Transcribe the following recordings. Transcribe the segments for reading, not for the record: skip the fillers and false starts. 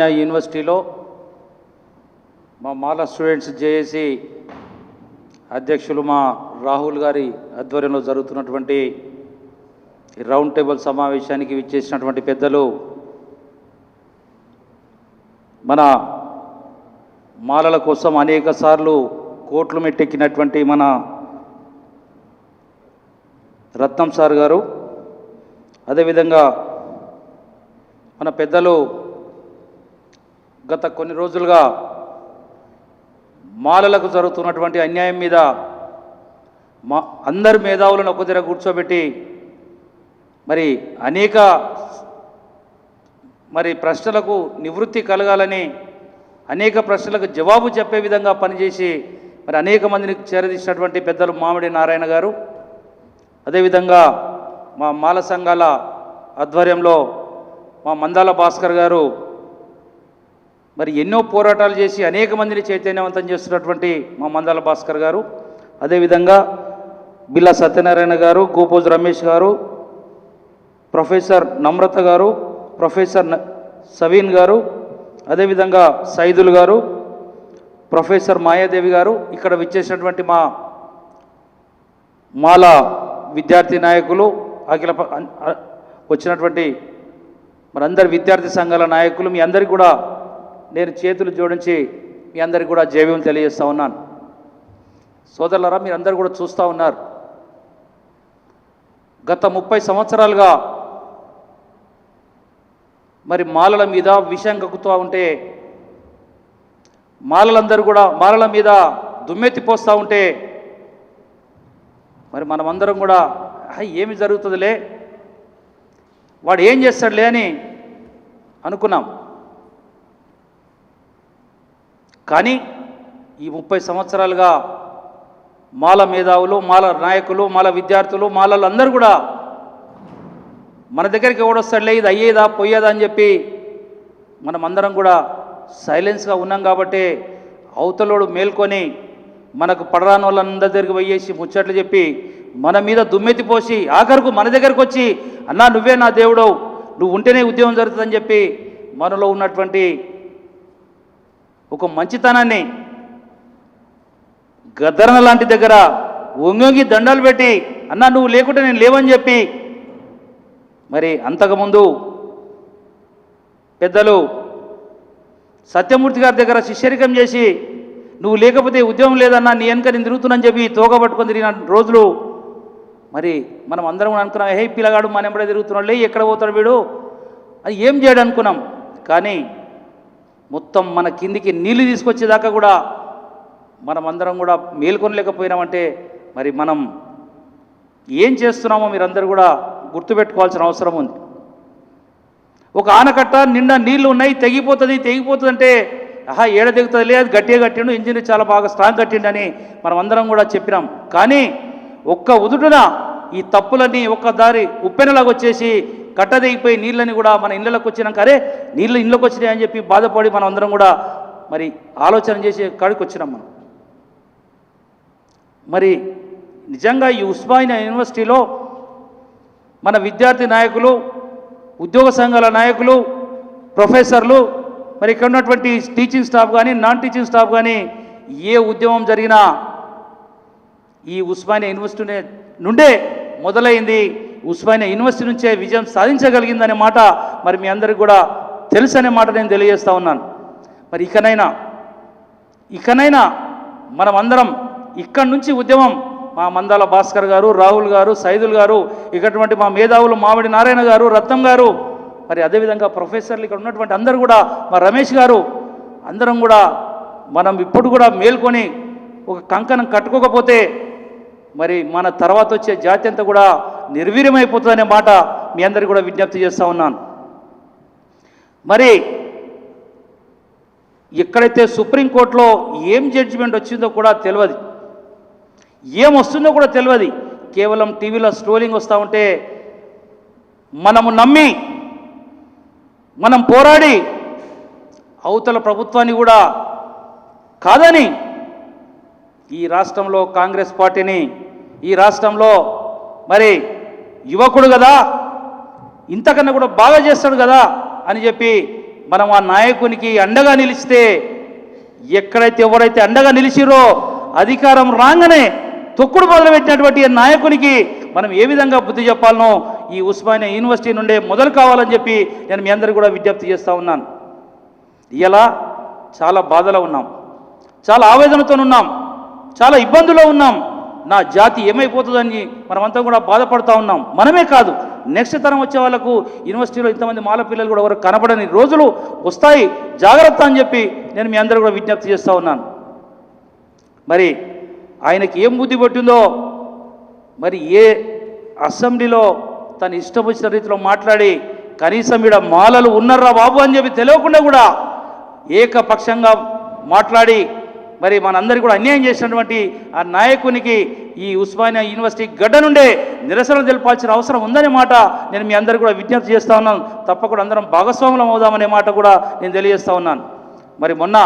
యూనివర్సిటీలో మా మాల students JAC అధ్యక్షులు మా రాహుల్ గారి ఆధ్వర్యంలో జరుగుతున్నటువంటి రౌండ్ టేబుల్ సమావేశానికి విచ్చేసినటువంటి పెద్దలు, మన మాలల కోసం అనేక సార్లు కోట్లు మెట్టెక్కినటువంటి మన రత్నం సార్ గారు, అదేవిధంగా మన పెద్దలు గత కొన్ని రోజులుగా మాలలకు జరుగుతున్నటువంటి అన్యాయం మీద అందరి మేధావులను ఒక దగ్గర కూర్చోబెట్టి అనేక ప్రశ్నలకు నివృత్తి కలగాలని, అనేక ప్రశ్నలకు జవాబు చెప్పే విధంగా పనిచేసి అనేక మందిని చేరదీసినటువంటి పెద్దలు మామిడి నారాయణ గారు, అదేవిధంగా మా మాల సంఘాల ఆధ్వర్యంలో మా మందాల భాస్కర్ గారు ఎన్నో పోరాటాలు చేసి అనేక మందిని చైతన్యవంతం చేస్తున్నటువంటి మా మందాల భాస్కర్ గారు, అదేవిధంగా బిల్లా సత్యనారాయణ గారు, గోపోజు రమేష్ గారు, ప్రొఫెసర్ నమ్రత గారు, ప్రొఫెసర్ సవీన్ గారు, అదేవిధంగా సైదుల్ గారు, ప్రొఫెసర్ మాయాదేవి గారు, ఇక్కడ విచ్చేసినటువంటి మా మాల విద్యార్థి నాయకులు, వచ్చినటువంటి మనందరి విద్యార్థి సంఘాల నాయకులు, మీ అందరికీ కూడా నేను చేతులు జోడించి మీ అందరికీ కూడా జైవ్యం తెలియజేస్తూ ఉన్నాను. సోదరులారా, మీరందరూ కూడా చూస్తూ ఉన్నారు, గత 30 సంవత్సరాలుగా మాలల మీద విషం కక్కుతూ ఉంటే, మాలలందరూ కూడా మాలల మీద దుమ్మెత్తిపోస్తూ ఉంటే మనమందరం కూడా ఏమి జరుగుతుందిలే, వాడు ఏం చేస్తాడులే అని అనుకున్నాం. కానీ ఈ 30 సంవత్సరాలుగా మాల మేధావులు, మాల నాయకులు, మాల విద్యార్థులు, మాలలందరూ కూడా మన దగ్గరికి ఎవడొస్తాడులే, ఇది అయ్యేదా పోయేదా అని చెప్పి మనమందరం కూడా సైలెన్స్గా ఉన్నాం. కాబట్టి అవతలోడు మేల్కొని మనకు పడరాని వాళ్ళందరి దగ్గరికి పోయేసి ముచ్చట్లు చెప్పి మన మీద దుమ్మెత్తిపోసి ఆఖరుకు మన దగ్గరకు వచ్చి, అన్నా నువ్వే నా దేవుడవు, నువ్వు ఉంటేనే ఉద్యమం జరుగుతుందని చెప్పి మనలో ఉన్నటువంటి ఒక మంచితనాన్ని గద్దరన లాంటి దగ్గర వంగి దండాలు పెట్టి, అన్నా నువ్వు లేకుంటే నేను లేవని చెప్పి అంతకుముందు పెద్దలు సత్యమూర్తి గారి దగ్గర శిష్యరికం చేసి, నువ్వు లేకపోతే ఉద్యమం లేదన్నా, నీ వెనక నేను తిరుగుతున్నాని చెప్పి తోక పట్టుకొని తిరిగిన రోజులు మనం అందరం అనుకున్నాం, హే పిల్లగాడు మన ఎంబడే తిరుగుతున్నాడు, లే ఎక్కడ పోతాడు వీడు, అది ఏం చేయడు అనుకున్నాం. కానీ మొత్తం మన కిందికి నీళ్ళు తీసుకొచ్చేదాకా కూడా మనమందరం కూడా మేల్కొనలేకపోయినామంటే మనం ఏం చేస్తున్నామో మీరందరూ కూడా గుర్తుపెట్టుకోవాల్సిన అవసరం ఉంది. ఒక ఆనకట్ట నిండా నీళ్లు ఉన్నాయి, తెగిపోతుంది అంటే ఏడ దిగుతుంది లేదు, గట్టిగా కట్టిండు, ఇంజిన్ చాలా బాగా స్ట్రాంగ్ కట్టిండని మనమందరం కూడా చెప్పినాం. కానీ ఒక్క ఉదుటున ఈ తప్పులన్నీ ఒక్క దారి ఉప్పెనలాగా వచ్చేసి కట్ట దిగిపోయి నీళ్ళని కూడా మన ఇళ్ళకి వచ్చినాక, అరే నీళ్ళు ఇళ్ళకి వచ్చినాయి అని చెప్పి బాధపడి మనం అందరం కూడా ఆలోచన చేసి కాడికి వచ్చినాం. మనం నిజంగా ఈ ఉస్మానియా యూనివర్సిటీలో మన విద్యార్థి నాయకులు, ఉద్యోగ సంఘాల నాయకులు, ప్రొఫెసర్లు, ఇక్కడ ఉన్నటువంటి టీచింగ్ స్టాఫ్ కానీ నాన్ టీచింగ్ స్టాఫ్ కానీ ఏ ఉద్యమం జరిగినా ఈ ఉస్మానియా యూనివర్సిటీ నుండే మొదలైంది. ఉస్మానియా యూనివర్సిటీ నుంచే విజయం సాధించగలిగిందనే మాట మీ అందరికీ కూడా తెలుసు అనే మాట నేను తెలియజేస్తూ ఉన్నాను. ఇకనైనా మనమందరం ఇక్కడి నుంచి ఉద్యమం మా మందాల భాస్కర్ గారు, రాహుల్ గారు, సైదుల్ గారు, ఇక్కడటువంటి మా మేధావులు మామిడి నారాయణ గారు, రత్నం గారు, అదేవిధంగా ప్రొఫెసర్లు ఇక్కడ ఉన్నటువంటి అందరూ కూడా, మా రమేష్ గారు, అందరం కూడా మనం ఇప్పుడు కూడా మేల్కొని ఒక కంకణం కట్టుకోకపోతే మన తర్వాత వచ్చే జాతి అంతా కూడా నిర్వీర్యమైపోతుందనే మాట మీ అందరికీ కూడా విజ్ఞప్తి చేస్తూ ఉన్నాను. ఎక్కడైతే సుప్రీంకోర్టులో ఏం జడ్జిమెంట్ వచ్చిందో కూడా తెలియదు, ఏం వస్తుందో కూడా తెలియదు. కేవలం టీవీలో స్ట్రోలింగ్ వస్తూ ఉంటే మనము నమ్మి మనం పోరాడి అవతల ప్రభుత్వాన్ని కూడా కాదని ఈ రాష్ట్రంలో కాంగ్రెస్ పార్టీని, ఈ రాష్ట్రంలో యువకుడు కదా, ఇంతకన్నా కూడా బాగా చేస్తాడు కదా అని చెప్పి మనం ఆ నాయకునికి అండగా నిలిస్తే, ఎక్కడైతే ఎవరైతే అండగా నిలిచిరో అధికారం రాగానే తొక్కుడు మొదలుపెట్టినటువంటి నాయకునికి మనం ఏ విధంగా బుద్ధి చెప్పాలనో ఈ ఉస్మానియా యూనివర్సిటీ నుండే మొదలు కావాలని చెప్పి నేను మీ అందరికీ కూడా విజ్ఞప్తి చేస్తూ ఉన్నాను. ఇలా చాలా బాధలో ఉన్నాం, చాలా ఆవేదనతో ఉన్నాం, చాలా ఇబ్బందులో ఉన్నాం. నా జాతి ఏమైపోతుందని మనమంతా కూడా బాధపడుతూ ఉన్నాం. మనమే కాదు, నెక్స్ట్ తరం వచ్చే వాళ్ళకు యూనివర్సిటీలో ఇంతమంది మాల పిల్లలు కూడా ఎవరు కనబడని రోజులు వస్తాయి, జాగ్రత్త అని చెప్పి నేను మీ అందరూ కూడా విజ్ఞప్తి చేస్తూ ఉన్నాను. మరి ఆయనకి ఏం బుద్ధి పట్టిందో, మరి ఏ అసెంబ్లీలో తను ఇష్టం వచ్చిన రీతిలో మాట్లాడి కనీసం ఈడ మాలలు ఉన్నారా బాబు అని చెప్పి తెలియకుండా కూడా ఏకపక్షంగా మాట్లాడి మరి మనందరికీ కూడా అన్యాయం చేసినటువంటి ఆ నాయకునికి ఈ ఉస్మానియా యూనివర్సిటీ గడ్డ నుండే నిరసన తెలపాల్సిన అవసరం ఉందనే మాట నేను మీ అందరికీ కూడా విజ్ఞప్తి చేస్తూ ఉన్నాను. తప్పకుండా అందరం భాగస్వాములం అవుదామనే మాట కూడా నేను తెలియజేస్తూ ఉన్నాను. మరి మొన్న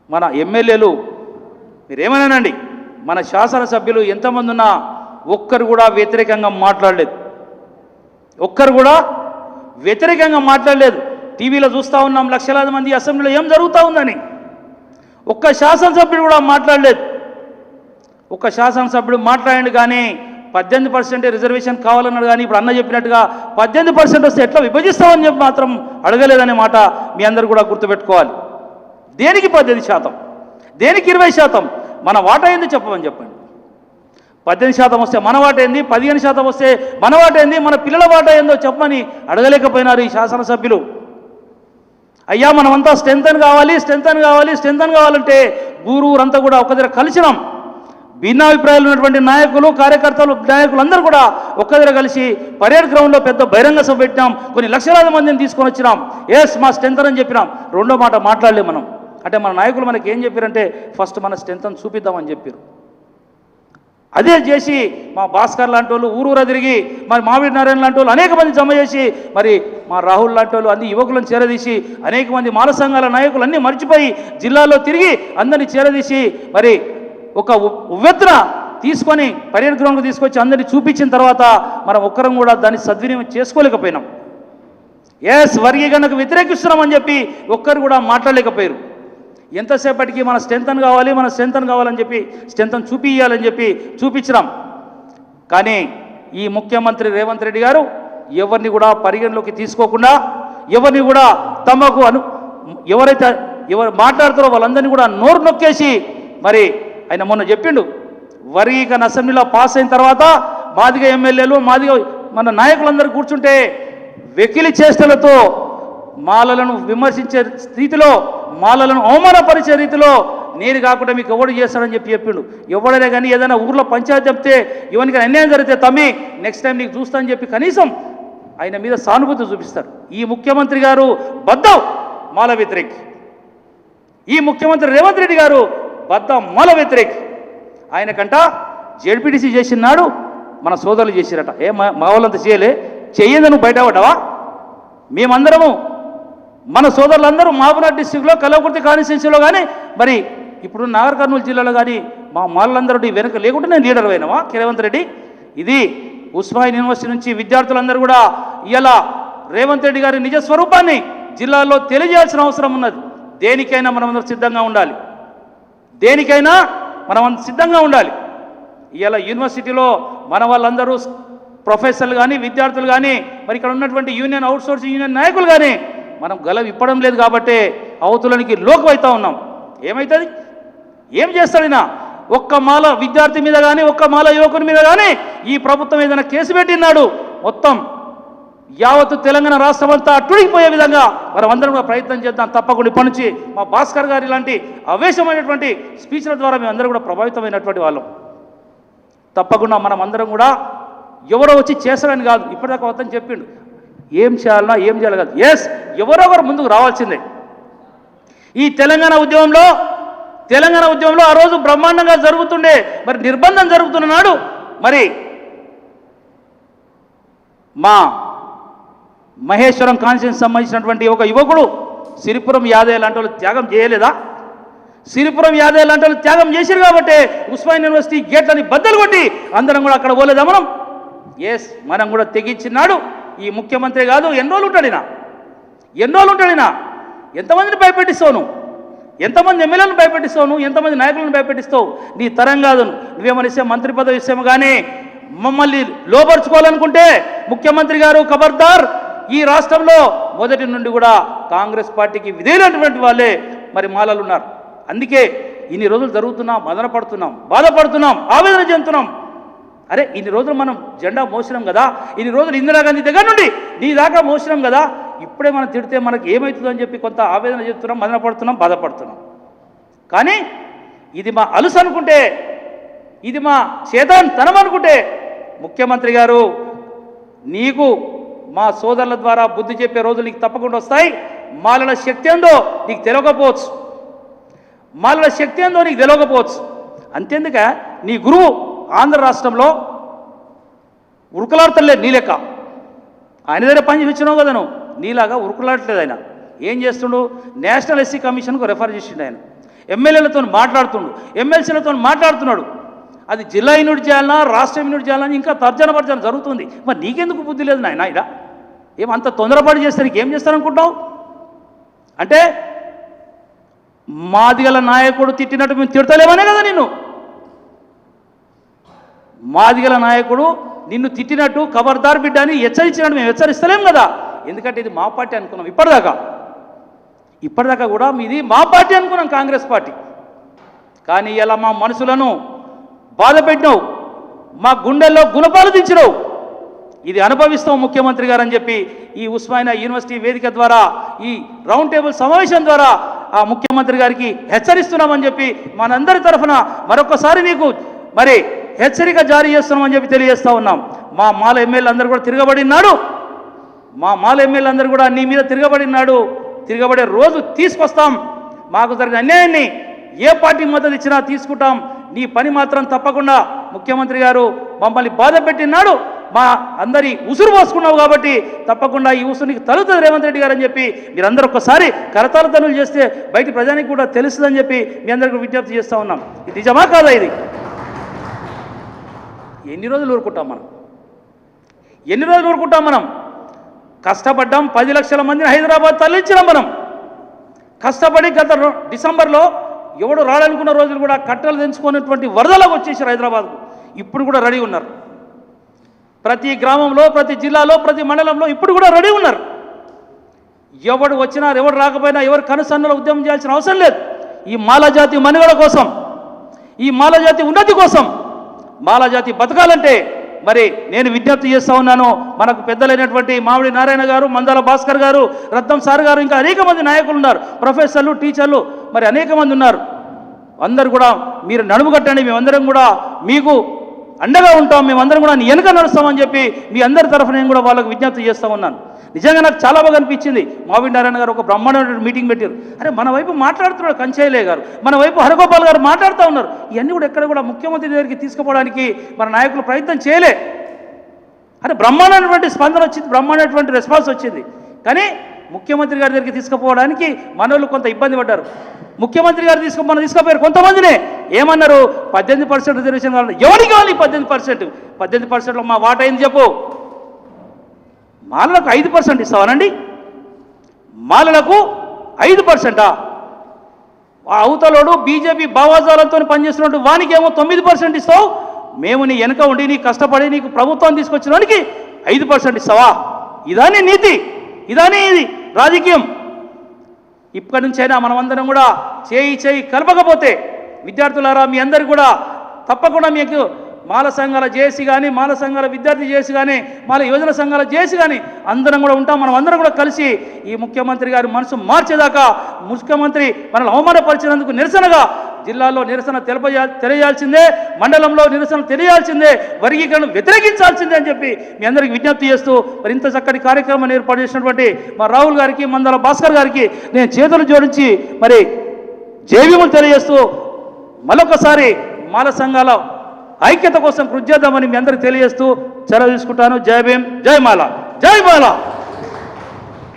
మన ఎమ్మెల్యేలు మీరేమన్నానండి, మన శాసనసభ్యులు ఎంతమంది ఉన్నా ఒక్కరు కూడా వ్యతిరేకంగా మాట్లాడలేదు, ఒక్కరు కూడా వ్యతిరేకంగా మాట్లాడలేదు. టీవీలో చూస్తూ ఉన్నాం లక్షలాది మంది అసెంబ్లీలో ఏం జరుగుతూ ఉందని. ఒక్క శాసనసభ్యుడు కూడా మాట్లాడలేదు. ఒక్క శాసనసభ్యుడు మాట్లాడండి కానీ 18% రిజర్వేషన్ కావాలన్నాడు కానీ ఇప్పుడు అన్న చెప్పినట్టుగా 18% వస్తే ఎట్లా విభజిస్తామని చెప్పి మాత్రం అడగలేదనే మాట మీ అందరూ కూడా గుర్తుపెట్టుకోవాలి. దేనికి 18%, దేనికి 20%? మన వాటా ఏంది చెప్పమని చెప్పండి. 18% వస్తే మన వాటా ఏంది, 15% వస్తే మన వాటా ఏంది, మన పిల్లల వాటా ఏందో చెప్పమని అడగలేకపోయినారు ఈ శాసనసభ్యులు. అయ్యా మనమంతా స్ట్రెంతన్ కావాలంటే ఊరంతా కూడా ఒక దగ్గర కలిసినాం. భిన్నాభిప్రాయాలు ఉన్నటువంటి నాయకులు, కార్యకర్తలు, నాయకులు అందరూ కూడా ఒక్క దగ్గర కలిసి పరేడ్ గ్రౌండ్లో పెద్ద బహిరంగ సభ పెట్టినాం. కొన్ని లక్షలాది మందిని తీసుకొని వచ్చినాం. ఎస్ మా స్ట్రెంతన్ అని చెప్పినాం. రెండో మాట మాట్లాడలేం మనం. అంటే మన నాయకులు మనకి ఏం చెప్పారంటే ఫస్ట్ మన స్ట్రెంతన్ చూపిద్దామని చెప్పారు. అదే చేసి మా భాస్కర్ లాంటి వాళ్ళు ఊరూరా తిరిగి, మరి మామిడి నారాయణ లాంటి వాళ్ళు అనేక మంది జమ చేసి, మరి మా రాహుల్ లాంటి వాళ్ళు అన్ని యువకులను చేరదీసి, అనేక మంది మాల సంఘాల నాయకులు అన్నీ మర్చిపోయి జిల్లాలో తిరిగి అందరినీ చేరదీసి మరి ఒక ఉవ్వెత్తున తీసుకొని పరేడ్ గ్రౌండ్కి తీసుకొచ్చి అందరినీ చూపించిన తర్వాత మనం ఒక్కరం కూడా దాన్ని సద్వినియోగం చేసుకోలేకపోయినాం. ఎస్ వర్గీకరణకు వ్యతిరేకిస్తున్నామని చెప్పి ఒక్కరు కూడా మాట్లాడలేకపోయారు. ఎంతసేపటికి మన స్ట్రెంతన్ కావాలని చెప్పి స్ట్రెంతన్ చూపించాలని చెప్పి చూపించినాం. కానీ ఈ ముఖ్యమంత్రి రేవంత్ రెడ్డి గారు ఎవరిని కూడా పరిగణలోకి తీసుకోకుండా, ఎవరిని కూడా తమకు ఎవరు మాట్లాడుతారో వాళ్ళందరినీ కూడా నోరు నొక్కేసి, మరి ఆయన మొన్న చెప్పిండు వర్గీకరణ అసెంబ్లీలో పాస్ అయిన తర్వాత మాదిగ ఎమ్మెల్యేలు, మాదిగ మన నాయకులందరూ కూర్చుంటే వెకిలి చేష్టలతో మాలలను విమర్శించే రీతిలో, మాలలను అవమానపరిచే రీతిలో నేను కాకుండా మీకు ఎవడు చేస్తాడని చెప్పిండు. ఎవడైనా కానీ ఏదైనా ఊర్లో పంచాయతీ చెప్తే ఇవన్నీ అన్యాయం జరిగితే తమ్మి నెక్స్ట్ టైం నీకు చూస్తా అని చెప్పి కనీసం ఆయన మీద సానుభూతి చూపిస్తారు. ఈ ముఖ్యమంత్రి గారు బద్దం మాల వ్యతిరేక్, ఈ ముఖ్యమంత్రి రేవంత్ రెడ్డి గారు బద్దం మాల వ్యతిరేక్. ఆయనకంట జెడ్పీటీసీ చేసినాడు, మన సోదరులు చేసిరట. మా వాళ్ళంతా చెయ్యదని నువ్వు బయటపడ్డావా? మేమందరము మన సోదరులందరూ మహబూబ్నగర్ డిస్టిక్లో కల్వకుర్తి కాన్స్టిట్యున్సీలో కానీ, మరి ఇప్పుడు నాగర్ కర్నూలు జిల్లాలో కానీ మా మాలందరూ వెనక లేకుంటే నేను లీడర్ అయినావా రేవంత్ రెడ్డి? ఇది ఉస్మానియా యూనివర్సిటీ నుంచి విద్యార్థులందరూ కూడా ఇలా రేవంత్ రెడ్డి గారి నిజ స్వరూపాన్ని జిల్లాలో తెలియజేయాల్సిన అవసరం ఉన్నది. దేనికైనా మనమందరం సిద్ధంగా ఉండాలి, దేనికైనా మనం సిద్ధంగా ఉండాలి. ఇలా యూనివర్సిటీలో మన వాళ్ళందరూ ప్రొఫెసర్లు కానీ, విద్యార్థులు కానీ, మరి ఇక్కడ ఉన్నటువంటి యూనియన్ అవుట్సోర్సింగ్ యూనియన్ నాయకులు కానీ మనం గలం ఇప్పడం లేదు కాబట్టి అవతులనికి లోకు అవుతా ఉన్నాం. ఏమవుతుంది, ఏం చేస్తాడినా? ఒక్క మాల విద్యార్థి మీద కానీ, ఒక్క మాల యువకుని మీద కానీ ఈ ప్రభుత్వం ఏదైనా కేసు పెట్టినాడు మొత్తం యావత్తు తెలంగాణ రాష్ట్రం అంతా అట్టుడికిపోయే విధంగా మనం అందరం కూడా ప్రయత్నం చేద్దాం. తప్పకుండా ఇప్పటి నుంచి మా భాస్కర్ గారు ఇలాంటి ఆవేశమైనటువంటి స్పీచ్ల ద్వారా మేము అందరం కూడా ప్రభావితమైనటువంటి వాళ్ళం. తప్పకుండా మనం అందరం కూడా ఎవరో వచ్చి చేస్తారని కాదు, ఇప్పటిదాకా వద్దని చెప్పిండు. ఏం చేయాలి కాదు, ఎస్ ఎవరొకరు ముందుకు రావాల్సిందే. ఈ తెలంగాణ ఉద్యమంలో ఆ రోజు బ్రహ్మాండంగా జరుగుతుండే, మరి నిర్బంధం జరుగుతున్న నాడు మరి మా మహేశ్వరం కాన్స్టిట్యూన్సీకి సంబంధించినటువంటి ఒక యువకుడు సిరిపురం యాదయ్య లాంటి వాళ్ళు త్యాగం చేయలేదా? సిరిపురం యాదయ్య లాంటి వాళ్ళు త్యాగం చేశారు కాబట్టి ఉస్మానియా యూనివర్సిటీ గేట్లని బద్దలు కొట్టి అందరం కూడా అక్కడ పోలేదా మనం? ఎస్ మనం కూడా తెగించినాడు. ఈ ముఖ్యమంత్రి కాదు, ఎన్ని రోజులు ఉంటాడినా, ఎన్నోళ్ళు ఉంటాడు ఈయన. ఎంతమందిని భయపెట్టిస్తావు నువ్వు? ఎంతమంది ఎమ్మెల్యేలను భయపెట్టిస్తావు నువ్వు? ఎంతమంది నాయకులను భయపెట్టిస్తావు? నీ తరం కాదు. నువ్వేమని ఇస్తే మంత్రి పదవి ఇస్తాము కానీ మమ్మల్ని లోపరుచుకోవాలనుకుంటే ముఖ్యమంత్రి గారు ఖబర్దార్. ఈ రాష్ట్రంలో మొదటి నుండి కూడా కాంగ్రెస్ పార్టీకి విధేయులైనటువంటి వాళ్ళే మరి మాలలు ఉన్నారు. అందుకే ఇన్ని రోజులు జరుగుతున్నాం, మదన పడుతున్నాం, బాధపడుతున్నాం, ఆవేదన చెందుతున్నాం. అరే ఇన్ని రోజులు మనం జెండా మోసినాం కదా, ఇన్ని రోజులు ఇందిరాగాంధీ దగ్గర నుండి నీ దాకా మోసినాం కదా, ఇప్పుడే మనం తిడితే మనకు ఏమవుతుందో అని చెప్పి కొంత ఆవేదన చెప్తున్నాం, మదన పడుతున్నాం, బాధపడుతున్నాం. కానీ ఇది మా అలుసు అనుకుంటే, ఇది మా చేతనం అనుకుంటే ముఖ్యమంత్రి గారు నీకు మా సోదరుల ద్వారా బుద్ధి చెప్పే రోజులు నీకు తప్పకుండా వస్తాయి. మాలల శక్తి ఏందో నీకు తెలియకపోవచ్చు, మాలల శక్తి ఏందో నీకు తెలియకపోవచ్చు. అంతేందుక నీ గురువు ఆంధ్ర రాష్ట్రంలో ఉరుకులాడతలేదు నీ లెక్క. ఆయన దగ్గర పని చేయించినావు కదా నువ్వు, నీలాగా ఉరుకులాడట్లేదు. ఆయన ఏం చేస్తుండు? నేషనల్ ఎస్సీ కమిషన్కు రెఫర్ చేసిండు. ఆయన ఎమ్మెల్యేలతో మాట్లాడుతుండు, ఎమ్మెల్సీలతో మాట్లాడుతున్నాడు. అది జిల్లా యూనిట్ చేయాలన్నా రాష్ట్ర యూనిట్ చేయాలని ఇంకా తర్జన భర్జన జరుగుతుంది. మరి నీకెందుకు బుద్ధి లేదు నాయన? ఇడ ఏమంత తొందరపాటు చేస్తే నీకేం చేస్తారనుకుంటావు? అంటే మాదిగల నాయకుడు తిట్టినట్టు మేము తిడతలేమనే కదా నిన్ను. మాదిగల నాయకుడు నిన్ను తిట్టినట్టు ఖబర్దార్ బిడ్డ అని హెచ్చరించినట్టు మేము హెచ్చరిస్తలేం కదా. ఎందుకంటే ఇది మా పార్టీ అనుకున్నాం ఇప్పటిదాకా కూడా మీది మా పార్టీ అనుకున్నాం, కాంగ్రెస్ పార్టీ. కానీ ఇలా మా మనసులను బాధ పెట్టినావు, మా గుండెల్లో గుణపాలు దించినావు. ఇది అనుభవిస్తాం ముఖ్యమంత్రి గారు అని చెప్పి ఈ ఉస్మానియా యూనివర్సిటీ వేదిక ద్వారా, ఈ రౌండ్ టేబుల్ సమావేశం ద్వారా ఆ ముఖ్యమంత్రి గారికి హెచ్చరిస్తున్నామని చెప్పి మనందరి తరఫున మరొకసారి నీకు మరి హెచ్చరిక జారీ చేస్తున్నామని చెప్పి తెలియజేస్తూ ఉన్నాం. మా మాల ఎమ్మెల్యే అందరూ కూడా తిరగబడినాడు, మా మాల ఎమ్మెల్యే అందరూ కూడా నీ మీద తిరగబడినాడు. తిరగబడే రోజు తీసుకొస్తాం. మాకు జరిగిన అన్యాయాన్ని ఏ పార్టీ మద్దతు ఇచ్చినా తీసుకుంటాం. నీ పని మాత్రం తప్పకుండా ముఖ్యమంత్రి గారు మమ్మల్ని బాధ పెట్టినాడు, మా అందరి ఉసురు పోసుకున్నావు కాబట్టి తప్పకుండా ఈ ఉసురు నీకు తలుతుంది రేవంత్ రెడ్డి గారు అని చెప్పి మీరందరూ ఒక్కసారి కరతాల తనులు చేస్తే బయట ప్రజానికి కూడా తెలుస్తుందని చెప్పి మీ అందరికీ విజ్ఞప్తి చేస్తూ ఉన్నాం. ఇది నిజమా కాదా? ఇది ఎన్ని రోజులు ఊరుకుంటాం మనం? ఎన్ని రోజులు ఊరుకుంటాం మనం? కష్టపడ్డాం, 10 లక్షల మందిని హైదరాబాద్ తరలించినాం మనం. కష్టపడి గత డిసెంబర్లో ఎవడు రాడనుకున్న రోజులు కూడా కట్టలు తెంచుకున్నటువంటి వరదలకు వచ్చేసారు హైదరాబాద్కు. ఇప్పుడు కూడా రెడీ ఉన్నారు. ప్రతి గ్రామంలో, ప్రతి జిల్లాలో, ప్రతి మండలంలో ఇప్పుడు కూడా రెడీ ఉన్నారు. ఎవడు వచ్చినా ఎవడు రాకపోయినా ఎవరు కనుసన్నలో ఉద్యమం చేయాల్సిన అవసరం లేదు. ఈ మాలజాతి మనుగడ కోసం, ఈ మాలజాతి ఉన్నతి కోసం, మాలజాతి బతకాలంటే మరి నేను విజ్ఞప్తి చేస్తూ ఉన్నాను. మనకు పెద్దలైనటువంటి మామిడి నారాయణ గారు, మందాల భాస్కర్ గారు, రత్నం సార్ గారు, ఇంకా అనేక మంది నాయకులు ఉన్నారు, ప్రొఫెసర్లు, టీచర్లు, మరి అనేక మంది ఉన్నారు. అందరు కూడా మీరు నడుము కట్టండి, మేమందరం కూడా మీకు అండగా ఉంటాం, మేమందరం కూడా వెనుక నడుస్తామని చెప్పి మీ అందరి తరఫున నేను కూడా వాళ్ళకు విజ్ఞప్తి చేస్తూ ఉన్నాను. నిజంగా నాకు చాలా బాగా అనిపించింది. మామిడి నారాయణ గారు ఒక బ్రహ్మాండమైన మీటింగ్ పెట్టారు. అరే మన వైపు మాట్లాడుతున్నాడు కంచయ్యలే గారు, మన వైపు హరగోపాల్ గారు మాట్లాడుతూ ఉన్నారు. ఇవన్నీ కూడా ఎక్కడ కూడా ముఖ్యమంత్రి దగ్గరికి తీసుకుపోవడానికి మన నాయకులు ప్రయత్నం చేయలే. అరే బ్రహ్మాండమైనటువంటి స్పందన వచ్చింది, బ్రహ్మాండమైనటువంటి రెస్పాన్స్ వచ్చింది. కానీ ముఖ్యమంత్రి గారి దగ్గరికి తీసుకుపోవడానికి మనోళ్ళు కొంత ఇబ్బంది పడ్డారు. ముఖ్యమంత్రి గారు మనం తీసుకుపోయారు. కొంతమందినే ఏమన్నారు, 18% రిజర్వేషన్ కావాలి. ఎవరికి కావాలి 18%? 18%లో మా వాటా అయింది చెప్పు. మాలలకు 5% ఇస్తావానండి? మాలలకు 5%? అవతలోడు బీజేపీ భావాజాలంతో పనిచేస్తున్నట్టు వానికేమో 9% ఇస్తావు. మేము నీ వెనక ఉండి నీ కష్టపడి నీకు ప్రభుత్వం తీసుకొచ్చిన వానికి 5% ఇస్తావా? ఇదాని నీతి, ఇదాని ఇది రాజకీయం. ఇప్పటి నుంచైనా మనమందరం కూడా చేయి కలపకపోతే, విద్యార్థులారా మీ అందరు కూడా తప్పకుండా మీకు మాల సంఘాల జేఏసీ కానీ, మాల సంఘాల విద్యార్థి జేఏసీ కానీ, మాల యువజన సంఘాల జేఏసీ కానీ అందరం కూడా ఉంటాం. మనం అందరం కూడా కలిసి ఈ ముఖ్యమంత్రి గారి మనసు మార్చేదాకా, ముఖ్యమంత్రి మనల్ని అవమానపరిచినందుకు నిరసనగా జిల్లాలో నిరసన తెలియాల్సిందే, మండలంలో నిరసన తెలియాల్సిందే, వర్గీకరణ వ్యతిరేకించాల్సిందే అని చెప్పి మీ అందరికీ విజ్ఞప్తి చేస్తూ మరి ఇంత చక్కటి కార్యక్రమాన్ని ఏర్పాటు చేసినటువంటి మా రాహుల్ గారికి, మందాల భాస్కర్ గారికి నేను చేతులు జోడించి మరి జైవ్యములు తెలియజేస్తూ మరొకసారి మాల సంఘాల ఐక్యత కోసం కృషి చేద్దామని మీ అందరికీ తెలియజేస్తూ సెలవు తీసుకుంటాను. జై భీమ్, జై మాల, జై మాల.